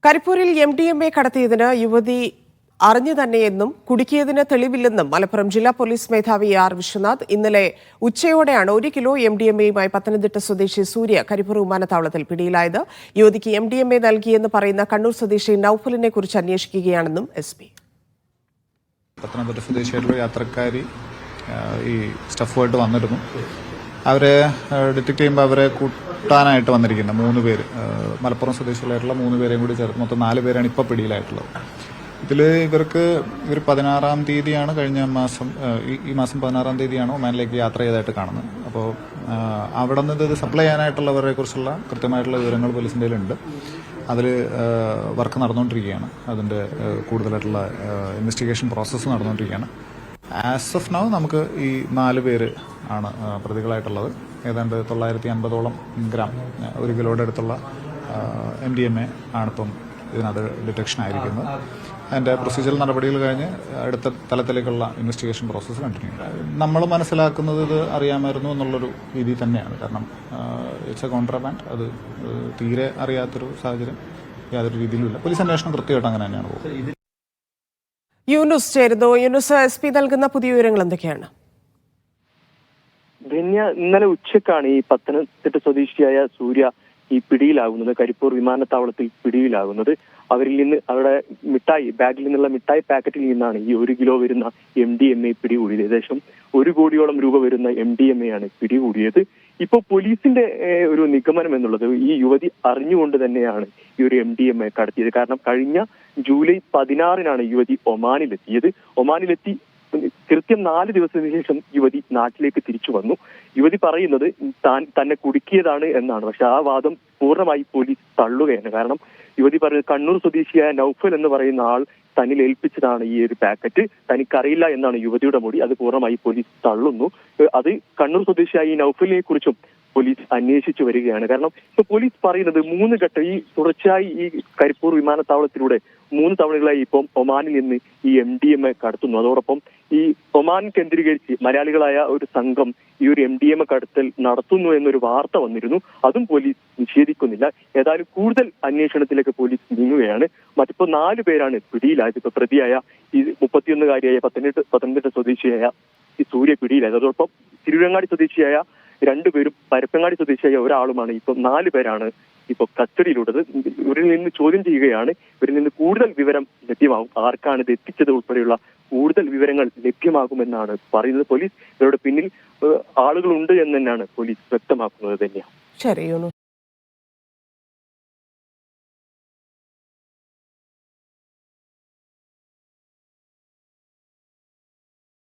കരിപ്പൂരിൽ MDMA കടത്തിയതിന് യുവതി അറിഞ്ഞു തന്നെയെന്നും കുടുക്കിയതിന് തെളിവില്ലെന്നും മലപ്പുറം ജില്ലാ പോലീസ് മേധാവി ആർ വിശ്വനാഥ് ഇന്നലെ ഉച്ചയോടെയാണ് 1 കിലോ MDMAയുമായി പത്തനംതിട്ട സ്വദേശി സൂര്യ കരിപ്പൂർ വിമാനത്താവളത്തിൽ പിടിയിലായത്. യുവതിക്ക് MDMA നൽകിയെന്ന് പറയുന്ന കണ്ണൂർ സ്വദേശി നൌഫലിനെ കുറിച്ച് അന്വേഷിക്കുകയാണെന്നും SP. പത്തനംതിട്ട സ്വദേശിയായിട്ടുള്ള യാത്രക്കാരി ഈ സ്റ്റഫുമായിട്ട് വന്നിരുന്നു. അവരെ ഡിറ്റക്ട് ചെയ്യുമ്പോൾ അവരെ കൂട്ടാനായിട്ട് വന്നിരിക്കുന്ന 3 പേര്, മലപ്പുറം സ്വദേശികളായിട്ടുള്ള 3 പേരെയും കൂടി ചേർത്ത് മൊത്തം 4 പേരാണ് ഇപ്പോൾ പിടിയിലായിട്ടുള്ളത്. ഇതിൽ ഇവർ 16-ാം തീയതിയാണ് കഴിഞ്ഞ മാസം, ഈ മാസം 16-ാം തീയതിയാണ് ഒമാനിലേക്ക് യാത്ര ചെയ്തതായിട്ട് കാണുന്നത്. അപ്പോൾ അവിടെ നിന്ന് ഇത് സപ്ലൈ ചെയ്യാനായിട്ടുള്ളവരെ കുറിച്ചുള്ള കൃത്യമായിട്ടുള്ള വിവരങ്ങൾ പോലീസിൻ്റെ ഉണ്ട്. അതിൽ വർക്ക് നടന്നുകൊണ്ടിരിക്കുകയാണ്. അതിൻ്റെ കൂടുതലായിട്ടുള്ള ഇൻവെസ്റ്റിഗേഷൻ പ്രോസസ്സ് നടന്നുകൊണ്ടിരിക്കുകയാണ്. ആസ് ഓഫ് നൗ നമുക്ക് ഈ 4 പേര് ആണ് പ്രതികളായിട്ടുള്ളത്. ഏതാണ്ട് 950ഓളം ഗ്രാം, 1 കിലോയുടെ അടുത്തുള്ള MDMA ആണിപ്പം ഇതിനകത്ത് ഡിറ്റക്ഷൻ ആയിരിക്കുന്നത്. അതിൻ്റെ പ്രൊസീജിയറൽ നടപടികൾ കഴിഞ്ഞ് അടുത്ത തലത്തിലേക്കുള്ള ഇൻവെസ്റ്റിഗേഷൻ പ്രോസസ്സ് കണ്ടിന്യൂ ചെയ്യും. നമ്മൾ മനസ്സിലാക്കുന്നത് ഇത് അറിയാമായിരുന്നു എന്നുള്ളൊരു രീതി തന്നെയാണ്. കാരണം ഇറ്റ്സ് എ കോൺട്രാബാൻഡ്. അത് തീരെ അറിയാത്തൊരു സാഹചര്യം യാതൊരു രീതിയിലുമില്ല. പോലീസ് അന്വേഷണം കൃത്യമായിട്ട് അങ്ങനെ തന്നെയാണ് പോകുന്നത്. യൂനുസ് ചേരുന്നു. യൂനുസ്, SP നൽകുന്ന പുതിയ വിവരങ്ങൾ എന്തൊക്കെയാണ്? ഇന്നലെ ഉച്ചക്കാണ് ഈ പത്തനംതിട്ട സ്വദേശിയായ സൂര്യ ഈ പിടിയിലാകുന്നത്, കരിപ്പൂർ വിമാനത്താവളത്തിൽ പിടിയിലാകുന്നത്. അവരിൽ നിന്ന് അവരുടെ ബാഗിൽ നിന്നുള്ള മിഠായി പാക്കറ്റിൽ നിന്നാണ് ഈ 1 കിലോ വരുന്ന MDMA പിടികൂടിയത്. ഏകദേശം 1 കോടിയോളം രൂപ വരുന്ന MDMA ആണ് പിടികൂടിയത്. ഇപ്പോൾ പോലീസിന്റെ ഒരു നിഗമനം എന്നുള്ളത് ഈ യുവതി അറിഞ്ഞുകൊണ്ട് തന്നെയാണ് ഈ ഒരു MDMA കടത്തിയത്. കാരണം കഴിഞ്ഞ ജൂലൈ 16-നാണ് യുവതി ഒമാനിലെത്തി കൃത്യം 4 ദിവസത്തിന് ശേഷം യുവതി നാട്ടിലേക്ക് തിരിച്ചു വന്നു. യുവതി പറയുന്നത് തന്നെ കുടുക്കിയതാണ് എന്നാണ്. പക്ഷെ ആ വാദം പൂർണ്ണമായി പോലീസ് തള്ളുകയാണ്. കാരണം യുവതി പറയുന്നത് കണ്ണൂർ സ്വദേശിയായ നൌഫൽ എന്ന് പറയുന്ന ആൾ തന്നിൽ ഏൽപ്പിച്ചതാണ് ഈ ഒരു പാക്കറ്റ്, തനിക്കറിയില്ല എന്നാണ് യുവതിയുടെ മൊഴി. അത് പൂർണ്ണമായി പോലീസ് തള്ളുന്നു. അത് കണ്ണൂർ സ്വദേശിയായ ഈ നൌഫലിനെ കുറിച്ചും പോലീസ് അന്വേഷിച്ചു വരികയാണ്. കാരണം ഇപ്പൊ പോലീസ് പറയുന്നത് 3 ഘട്ടം ഈ തുടർച്ചയായി ഈ കരിപ്പൂർ വിമാനത്താവളത്തിലൂടെ 3 തവണകളായി ഇപ്പം ഒമാനിൽ നിന്ന് ഈ MDMA കടത്തുന്നു. അതോടൊപ്പം ഈ ഒമാൻ കേന്ദ്രീകരിച്ച് മലയാളികളായ ഒരു സംഘം ഈ ഒരു MDMA കടത്തൽ നടത്തുന്നു എന്നൊരു വാർത്ത വന്നിരുന്നു. അതും പോലീസ് നിഷേധിക്കുന്നില്ല. ഏതായാലും കൂടുതൽ അന്വേഷണത്തിലേക്ക് പോലീസ് നീങ്ങുകയാണ്. മറ്റിപ്പോ 4 പേരാണ് പിടിയിലായത്. ഇപ്പൊ പ്രതിയായ ഈ 31-കാരിയായ പത്തനംതിട്ട സ്വദേശിയായ ഈ സൂര്യ പിടിയിലായത്. അതോടൊപ്പം തിരുവരങ്ങാടി സ്വദേശിയായ 2 പേരും പരപ്പങ്ങാടി സ്വദേശിയായ ഒരാളുമാണ്. ഇപ്പൊ 4 പേരാണ് ഇപ്പൊ കസ്റ്റഡിയിലുള്ളത്. ഇവരിൽ നിന്ന് ചോദ്യം ചെയ്യുകയാണ്. ഇവരിൽ നിന്ന് കൂടുതൽ വിവരം ലഭ്യമാകും. ആർക്കാണ് ഇത് എത്തിച്ചത് ഉൾപ്പെടെയുള്ള കൂടുതൽ വിവരങ്ങൾ ലഭ്യമാകുമെന്നാണ് പറയുന്നത് പോലീസ്. ഇവരുടെ പിന്നിൽ ആളുകളുണ്ട് എന്ന് തന്നെയാണ് പോലീസ് വ്യക്തമാക്കുന്നത് തന്നെയാണ്. ശരി.